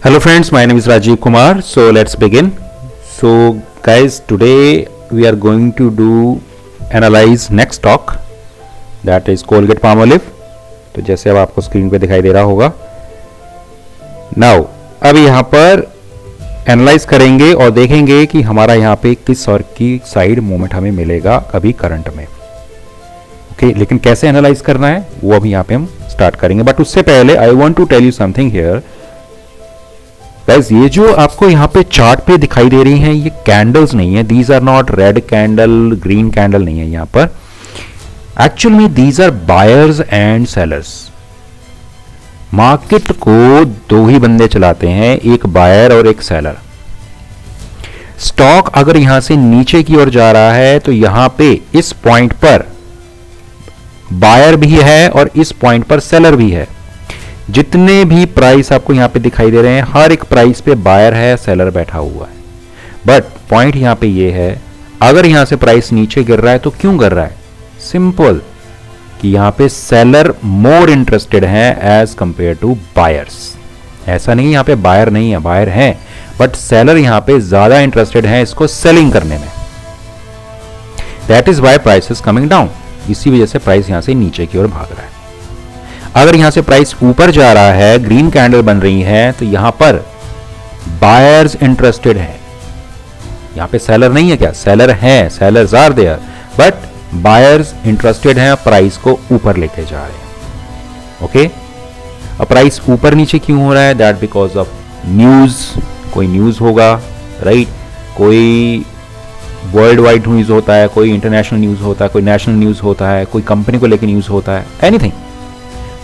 Hello friends, my name is Rajiv Kumar. So let's begin. So guys, today we are going to do analyze next stock that is Colgate Palmolive. तो जैसे अब आपको screen पे दिखाई दे रहा होगा. Now अब यहाँ पर एनालाइज करेंगे और देखेंगे कि हमारा यहाँ पे किस और की साइड मूवमेंट हमें मिलेगा अभी करंट में. ओके, लेकिन कैसे एनालाइज करना है वो अभी यहाँ पे हम स्टार्ट करेंगे. बट उससे पहले I want to tell you something here. Guys, ये जो आपको यहाँ पे चार्ट पे दिखाई दे रही हैं ये कैंडल्स नहीं है. These are not red candle, green candle नहीं है यहाँ पर. एक्चुअल में these are buyers and sellers. Market को दो ही बंदे चलाते हैं, एक बायर और एक सेलर. स्टॉक अगर यहां से नीचे की ओर जा रहा है तो यहां पे इस पॉइंट पर बायर भी है और इस पॉइंट पर सेलर भी है. जितने भी प्राइस आपको यहां पे दिखाई दे रहे हैं हर एक प्राइस पे बायर है, सेलर बैठा हुआ है. बट पॉइंट यहां पे ये है, अगर यहां से प्राइस नीचे गिर रहा है तो क्यों गिर रहा है? सिंपल कि यहां पे सेलर मोर इंटरेस्टेड है एज कंपेयर टू बायर्स. ऐसा नहीं यहां पे बायर नहीं है, बायर है, बट सेलर यहां पे ज्यादा इंटरेस्टेड है इसको सेलिंग करने में. That is why price is coming down. इसी वजह से प्राइस यहां से नीचे की ओर भाग रहा है. अगर यहां से प्राइस ऊपर जा रहा है, ग्रीन कैंडल बन रही है, तो यहां पर बायर्स इंटरेस्टेड है. यहां पे सेलर नहीं है क्या? सेलर है, sellers are there, but buyers interested हैं, प्राइस को ऊपर लेके जा रहे हैं. ओके, अब प्राइस ऊपर नीचे क्यों हो रहा है? That because of news. कोई न्यूज होगा, राइट? कोई वर्ल्ड वाइड न्यूज होता है, कोई इंटरनेशनल न्यूज होता है, कोई नेशनल न्यूज होता है, कोई कंपनी को लेकर न्यूज होता है, एनीथिंग.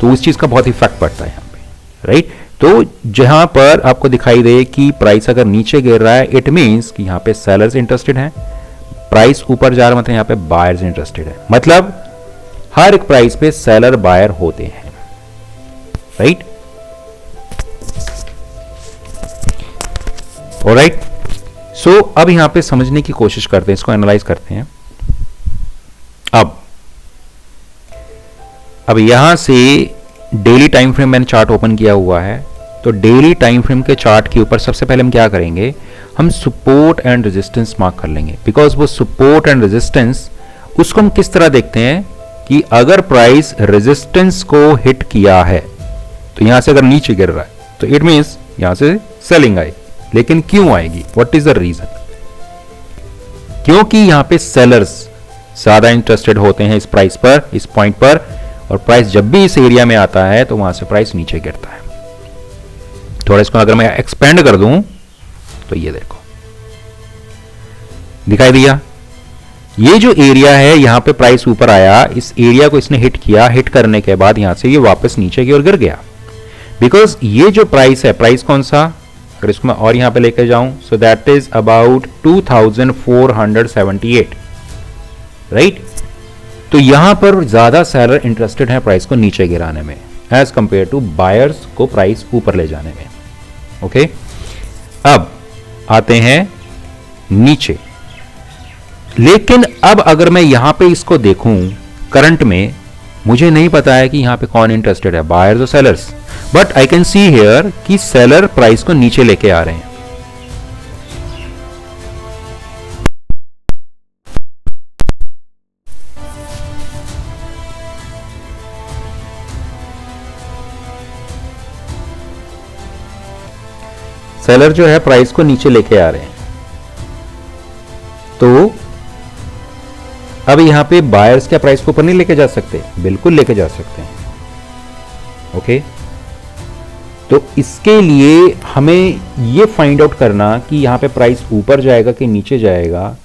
तो उस चीज का बहुत इफेक्ट पड़ता है यहाँ पे, राइट? तो जहां पर आपको दिखाई दे कि प्राइस अगर नीचे गिर रहा है, इट मींस कि यहाँ पे सेलर्स इंटरेस्टेड हैं. प्राइस ऊपर जा रहा मतलब यहाँ पे बायर्स इंटरेस्टेड है. मतलब हर एक प्राइस पे सेलर बायर होते हैं, राइट? ऑलराइट. सो अब यहां पे समझने की कोशिश करते हैं, इसको एनालाइज करते हैं. अब यहां से डेली टाइम फ्रेम मैंने चार्ट ओपन किया हुआ है. तो डेली टाइम फ्रेम के चार्ट के ऊपर सबसे पहले हम क्या करेंगे? हम सपोर्ट एंड रेजिस्टेंस मार्क कर लेंगे. बिकॉज वो सपोर्ट एंड रेजिस्टेंस उसको हम किस तरह देखते हैं कि अगर प्राइस रेजिस्टेंस को हिट किया है तो यहां से अगर नीचे गिर रहा है तो इट मींस यहां से सेलिंग आएगी. लेकिन क्यों आएगी? What is the reason? क्योंकि यहां पे सेलर्स ज्यादा इंटरेस्टेड होते हैं इस प्राइस पर, इस पॉइंट पर, और प्राइस जब भी इस एरिया में आता है तो वहां से प्राइस नीचे गिरता है. थोड़ा इसको अगर मैं एक्सपेंड कर दूं तो ये देखो दिखाई दिया. ये जो एरिया है यहां पे प्राइस ऊपर आया, इस एरिया को इसने हिट किया. हिट करने के बाद यहां से ये वापस नीचे की ओर गिर गया. बिकॉज ये जो प्राइस है, प्राइस कौन सा, अगर इसको मैं और यहां पे लेकर जाऊं, so that is about 2478, right? तो यहां पर ज्यादा सेलर इंटरेस्टेड है प्राइस को नीचे गिराने में एज कंपेयर टू बायर्स को प्राइस ऊपर ले जाने में. ओके, अब आते हैं नीचे. लेकिन अब अगर मैं यहां पे इसको देखूं करंट में, मुझे नहीं पता है कि यहां पे कौन इंटरेस्टेड है, बायर्स और sellers. But I can see here कि सेलर प्राइस को नीचे लेके आ रहे हैं. सेलर जो है प्राइस को नीचे लेके आ रहे हैं. तो अब यहां पे बायर्स क्या प्राइस को ऊपर नहीं लेके जा सकते? बिल्कुल लेके जा सकते हैं. ओके, तो इसके लिए हमें ये फाइंड आउट करना कि यहां पे प्राइस ऊपर जाएगा कि नीचे जाएगा,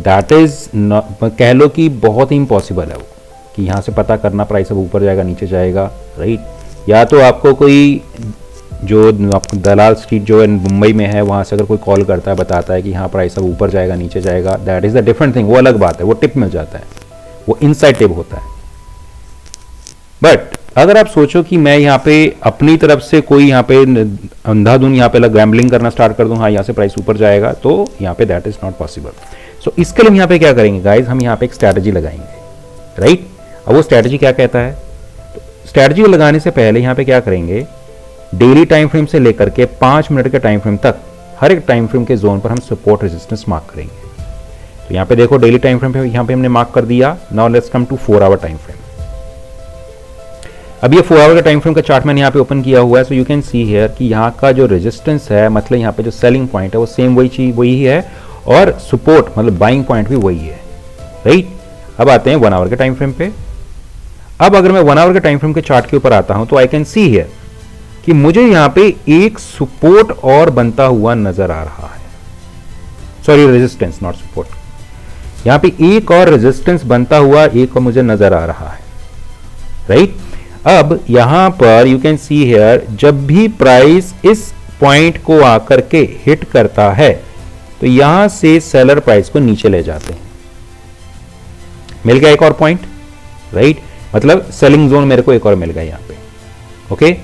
दैट इज कह लो कि बहुत ही इम्पॉसिबल है वो, कि यहां से पता करना प्राइस अब ऊपर जाएगा नीचे जाएगा, राइट? या तो आपको कोई जो दलाल स्ट्रीट जो मुंबई में है वहां से अगर कोई कॉल करता है, बताता है कि हाँ प्राइस अब ऊपर जाएगा नीचे जाएगा, that is the different thing. वो अलग बात है, वो टिप मिल जाता है, वो इनसाइड टिप होता है. बट अगर आप सोचो कि मैं यहाँ पे अपनी तरफ से कोई यहाँ पे अंधाधुन यहाँ पे गैम्बलिंग करना स्टार्ट कर दूं, हाँ यहाँ से प्राइस ऊपर जाएगा, तो यहाँ पे दैट इज नॉट पॉसिबल. सो इसके लिए हम यहाँ पे क्या करेंगे गाइज, हम यहाँ पे एक स्ट्रैटेजी लगाएंगे, राइट? अब वो स्ट्रैटेजी क्या कहता है? तो स्ट्रैटेजी लगाने से पहले यहाँ पे क्या करेंगे डेली टाइम फ्रेम से लेकर के 5 मिनट के टाइम फ्रेम तक हर एक टाइम फ्रेम के जोन पर हम सपोर्ट रेजिस्टेंस मार्क करेंगे। तो यहाँ पे देखो डेली टाइम फ्रेम पे यहाँ पे हमने मार्क कर दिया। Now let's come to 4 hour time frame. अब ये 4 आवर का टाइम फ्रेम का चार्ट मैंने यहाँ पे ओपन किया हुआ है। So you can see here कि यहाँ का जो रेजिस्टेंस है, मतलब यहाँ पे जो सेलिंग पॉइंट है वो सेम वही चीज वही है, और सपोर्ट मतलब बाइंग पॉइंट भी वही है, राइट। अब आते हैं 1 आवर के टाइम फ्रेम पे। अब अगर मैं 1 आवर के टाइम फ्रेम के चार्ट के ऊपर आता हूं तो आई कैन सी हियर कि मुझे यहाँ पे एक सपोर्ट और बनता हुआ नजर आ रहा है। Sorry, resistance not support. यहाँ पे एक और रेजिस्टेंस बनता हुआ एक और मुझे नजर आ रहा है, राइट। अब यहां पर यू कैन सी हियर जब भी प्राइस इस पॉइंट को आकर के हिट करता है तो यहां से सेलर प्राइस को नीचे ले जाते हैं। मिल गया एक और पॉइंट, राइट, मतलब सेलिंग जोन मेरे को एक और मिल गया यहां पे। ओके,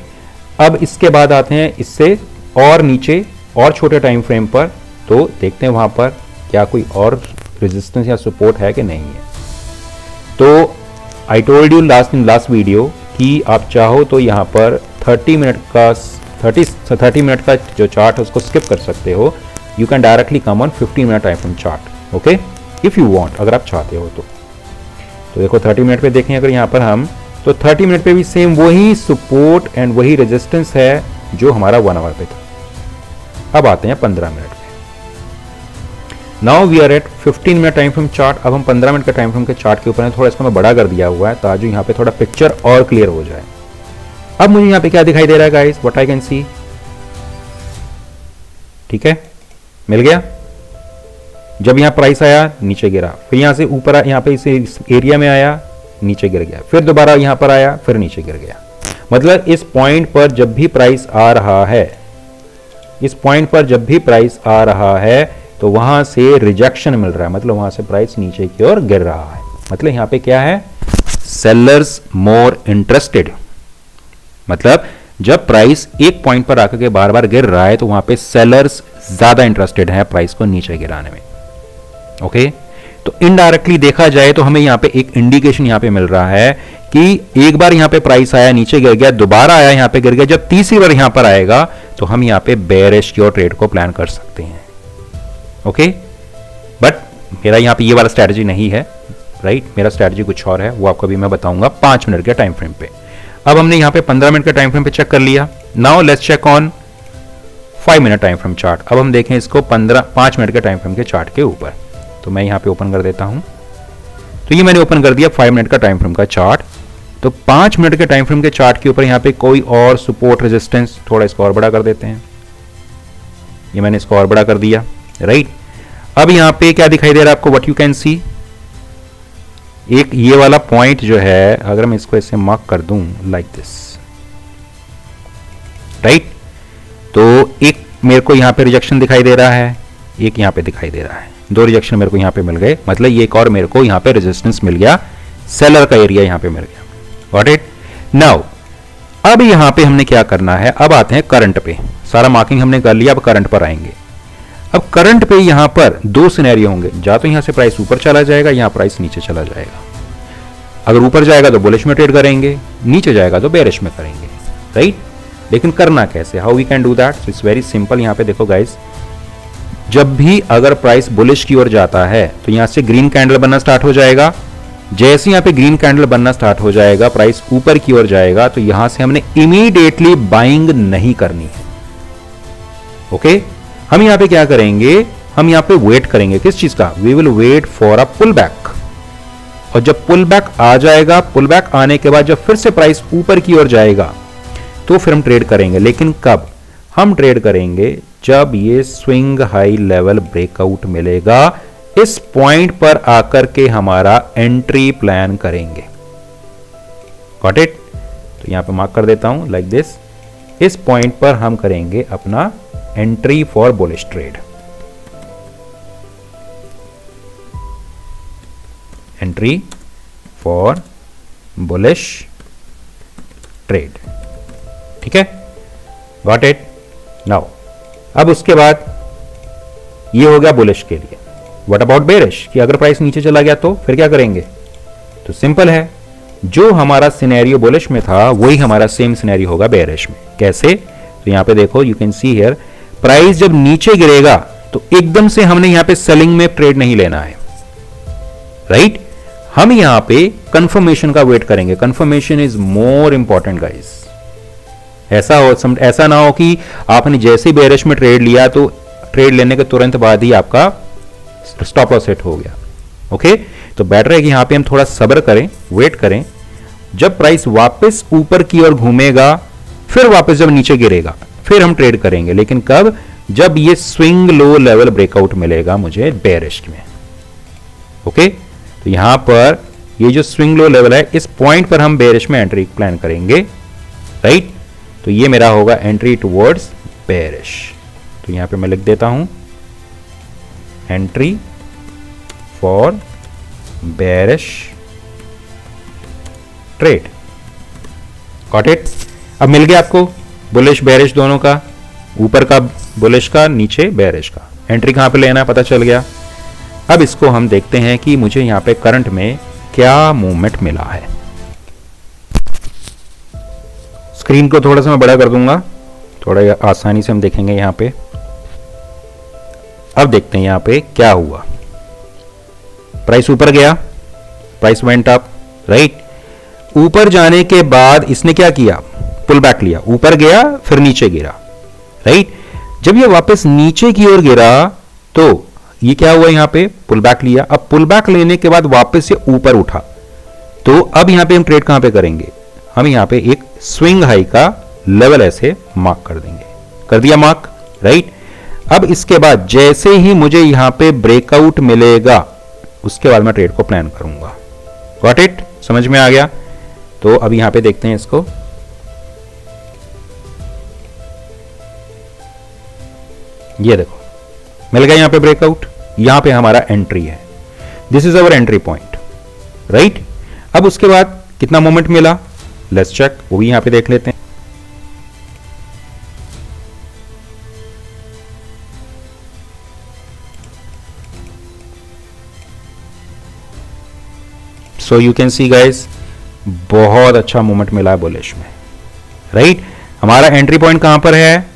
अब इसके बाद आते हैं इससे और नीचे और छोटे टाइम फ्रेम पर, तो देखते हैं वहां पर क्या कोई और रेजिस्टेंस या सपोर्ट है कि नहीं है। तो I told you last video कि आप चाहो तो यहां पर 30 मिनट का जो चार्ट है उसको स्किप कर सकते हो। You can directly come on 15 minute time frame chart, okay, if you want, अगर आप चाहते हो तो देखो 30 मिनट पे देखें अगर यहां पर हम, तो 30 मिनट पे भी सेम वही सपोर्ट एंड वही रेजिस्टेंस है जो हमारा 1 आवर पे था। अब आते हैं 15 मिनट पे। Now we are at 15 minute time frame chart. अब हम 15 मिनट के टाइम फ्रेम के चार्ट के ऊपर थोड़ा इसको मैं बड़ा कर दिया हुआ है ताकि यहाँ पे थोड़ा पिक्चर और क्लियर हो जाए। अब मुझे यहाँ पे क्या दिखाई दे रहा है guys, what I can see, ठीक है, मिल गया। जब यहाँ प्राइस आया नीचे गिरा, फिर यहां से ऊपर यहाँ पे इस एरिया में आया नीचे गिर गया, फिर दोबारा यहां पर आया फिर नीचे गिर गया। मतलब इस पॉइंट पर जब भी प्राइस आ रहा है, इस पॉइंट पर जब भी प्राइस आ रहा है तो वहां से रिजेक्शन मिल रहा है, मतलब वहां से प्राइस नीचे की ओर गिर रहा है। मतलब यहां पे क्या है, सेलर्स मोर इंटरेस्टेड। मतलब जब प्राइस एक पॉइंट पर आकर के बार बार गिर रहा है तो वहां पे सेलर्स ज्यादा इंटरेस्टेड है प्राइस को नीचे गिराने में। ओके, तो इनडायरेक्टली देखा जाए तो हमें यहां पे एक इंडिकेशन यहां पे मिल रहा है कि एक बार यहां पे प्राइस आया नीचे गिर गया, दोबारा आया यहां पे गिर गया, जब तीसरी बार यहां पर आएगा तो हम यहां पे बेयरिश की ट्रेड को प्लान कर सकते हैं। ओके, बट मेरा यहां पे ये वाला स्ट्रेटजी नहीं है, राइट, मेरा स्ट्रेटजी कुछ और है, वो आपको भी मैं बताऊंगा 5 मिनट के टाइम फ्रेम पे। अब हमने यहां पे 15 मिनट के टाइम फ्रेम पे चेक कर लिया। Now let's check on 5 minute time frame chart. अब हम देखें इसको 5 मिनट के टाइम फ्रेम के चार्ट के ऊपर। तो मैं यहां पे ओपन कर देता हूं, तो ये मैंने ओपन कर दिया 5 मिनट का टाइम फ्रेम का चार्ट। तो 5 मिनट के टाइम फ्रेम के चार्ट के ऊपर यहां पे कोई और सपोर्ट रेजिस्टेंस, थोड़ा इसको और बड़ा कर देते हैं, ये मैंने इसको और बड़ा कर दिया, राइट। अब यहां पे क्या दिखाई दे रहा है आपको, व्हाट यू कैन सी, एक ये वाला पॉइंट जो है, अगर मैं इसको ऐसे मार्क कर दूं लाइक दिस, राइट, तो एक मेरे को यहां पे रिजेक्शन दिखाई दे रहा है, एक यहां पे दिखाई दे रहा है, 2 रिजेक्शन मेरे को यहां पे मिल गए। मतलब ये एक और मेरे को यहां पे रेजिस्टेंस मिल गया, सेलर का एरिया यहां पे मिल गया। Got it. नाउ अब यहां पे हमने क्या करना है, अब आते हैं करंट पे। सारा मार्किंग हमने कर लिया, अब करंट पर आएंगे। अब करंट पे यहां पर 2 सिनेरियो होंगे, या तो यहां से प्राइस ऊपर चला जाएगा, यहां प्राइस नीचे चला जाएगा। अगर ऊपर जाएगा तो बुलिश में ट्रेड करेंगे, नीचे जाएगा तो बेरिश में करेंगे, राइट। लेकिन करना कैसे, how we can do that, so it's very simple. यहां पे देखो गाइस, जब भी अगर प्राइस बुलिश की ओर जाता है तो यहां से ग्रीन कैंडल बनना स्टार्ट हो जाएगा। जैसे यहां पे ग्रीन कैंडल बनना स्टार्ट हो जाएगा, प्राइस ऊपर की ओर जाएगा, तो यहां से हमने इमीडिएटली बाइंग नहीं करनी है। ओके, हम यहां पे क्या करेंगे, हम यहां पे वेट करेंगे, किस चीज का, we will wait for a pull back. और जब पुल बैक आ जाएगा, पुल बैक आने के बाद जब फिर से प्राइस ऊपर की ओर जाएगा तो फिर हम ट्रेड करेंगे। लेकिन कब हम ट्रेड करेंगे, जब ये स्विंग हाई लेवल ब्रेकआउट मिलेगा, इस पॉइंट पर आकर के हमारा एंट्री प्लान करेंगे। Got it. तो यहां पे मार्क कर देता हूं लाइक दिस, इस पॉइंट पर हम करेंगे अपना entry for bullish trade. Entry for bullish trade, ठीक है, गॉट इट। नाउ अब उसके बाद ये हो गया बुलिश के लिए। व्हाट अबाउट बेरिश, कि अगर प्राइस नीचे चला गया तो फिर क्या करेंगे, तो सिंपल है, जो हमारा सिनेरियो बुलिश में था वही हमारा सेम सिनेरियो होगा बेरिश में। कैसे, तो यहां पे देखो, you can see here, price जब नीचे गिरेगा तो एकदम से हमने यहां पे सेलिंग में ट्रेड नहीं लेना है, राइट? हम यहां पे कंफर्मेशन का वेट करेंगे। Confirmation is more important guys. ऐसा ना हो कि आपने जैसे ही बेरिश में ट्रेड लिया तो ट्रेड लेने के तुरंत बाद ही आपका स्टॉप लॉस सेट हो गया। ओके, तो बेटर है कि यहां पे हम थोड़ा सब्र करें, वेट करें। जब प्राइस वापस ऊपर की ओर घूमेगा, फिर वापस जब नीचे गिरेगा, फिर हम ट्रेड करेंगे। लेकिन कब? जब ये स्विंग लो लेवल ब्रेकआउट मिलेगा मुझे बेरिश में। ओके, तो यहां पर ये जो स्विंग लो लेवल है, इस पॉइंट पर हम बेरिश में एंट्री प्लान करेंगे, राइट? तो ये मेरा होगा एंट्री टुवर्ड्स बेरिश। तो यहां पे मैं लिख देता हूं entry for bearish trade. Got it? अब मिल गया आपको बुलिश बेरिश दोनों का, ऊपर का बुलिश का, नीचे बेरिश का। एंट्री कहां पे लेना है पता चल गया। अब इसको हम देखते हैं कि मुझे यहां पे करंट में क्या मूवमेंट मिला है। स्क्रीन को थोड़ा सा मैं बड़ा कर दूंगा, थोड़ा आसानी से हम देखेंगे यहां पे। अब देखते हैं यहां पे क्या हुआ। प्राइस ऊपर गया, प्राइस वेंट अप, राइट? ऊपर जाने के बाद इसने क्या किया? पुल बैक लिया, ऊपर गया फिर नीचे गिरा, राइट? जब ये वापस नीचे की ओर गिरा तो ये क्या हुआ? यहां पे पुल बैक लिया। अब पुल बैक लेने के बाद वापस से ऊपर उठा, तो अब यहां पे हम ट्रेड कहां पे करेंगे? हम यहां पे एक स्विंग हाई का लेवल ऐसे मार्क कर देंगे। कर दिया मार्क, राइट? अब इसके बाद जैसे ही मुझे यहां पे ब्रेकआउट मिलेगा, उसके बाद मैं ट्रेड को प्लान करूंगा। Got it? समझ में आ गया? तो अब यहां पे देखते हैं इसको। ये देखो, मिल गया यहां पे ब्रेकआउट, यहां पे हमारा एंट्री है। This is our entry point, right? अब उसके बाद कितना मोमेंट मिला, लेट्स चेक, वो भी यहां पे देख लेते हैं। So you can see guys, बहुत अच्छा मूवमेंट मिला है बुलिश में, राइट? हमारा एंट्री पॉइंट कहां पर है?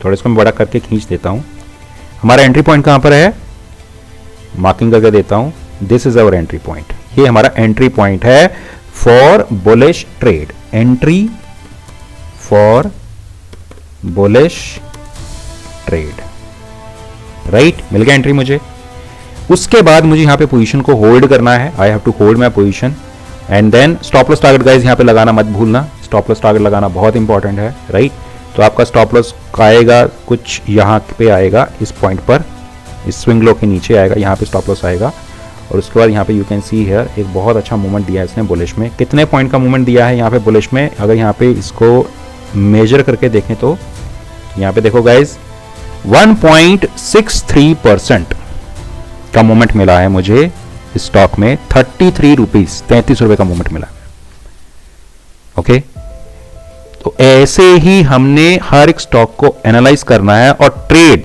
थोड़ा इसको मैं बड़ा करके खींच देता हूं। हमारा एंट्री पॉइंट कहां पर है? मार्किंग करके देता हूं। This is our entry point. ये हमारा एंट्री पॉइंट है for bullish trade. Entry for bullish trade, right? मिल गया एंट्री मुझे। उसके बाद मुझे यहां पे पोजीशन को होल्ड करना है। I have to hold my position and then stop loss target guys यहां पे लगाना मत भूलना। स्टॉप लॉस टारगेट लगाना बहुत इंपॉर्टेंट है, राइट? तो आपका स्टॉप लॉस आएगा कुछ यहाँ पे आएगा, इस पॉइंट पर, इस स्विंग लो के नीचे आएगा, यहाँ पे स्टॉप लॉस आएगा। और उसके बाद यहाँ पे यू कैन सी हियर एक बहुत अच्छा मूवमेंट दिया है इसने बुलिश में। कितने पॉइंट का मूवमेंट दिया है यहाँ पे बुलिश में? अगर यहाँ पे इसको मेजर करके देखें तो यहाँ पे देखो गाइज, 1.63% का मूवमेंट मिला है मुझे स्टॉक में। 33 रुपीज, 33 रुपए का मूवमेंट मिला। ओके, तो ऐसे ही हमने हर एक स्टॉक को एनालाइज करना है और ट्रेड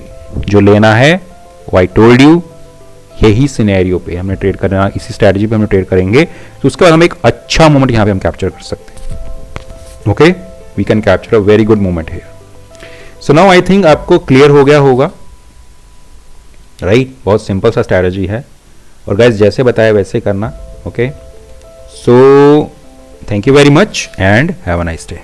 जो लेना है, वो आई टोल्ड यू, यही सिनेरियो पे हमने ट्रेड करना, इसी स्ट्रेटजी पे हमने ट्रेड करेंगे। तो उसके बाद हम एक अच्छा मोमेंट यहां पे हम कैप्चर कर सकते हैं। Okay, we can capture a very good moment here. So now I think आपको क्लियर हो गया होगा, राइट? बहुत सिंपल सा स्ट्रेटजी है और गाइस जैसे बताया वैसे करना। Okay, so thank you very much and have a nice day.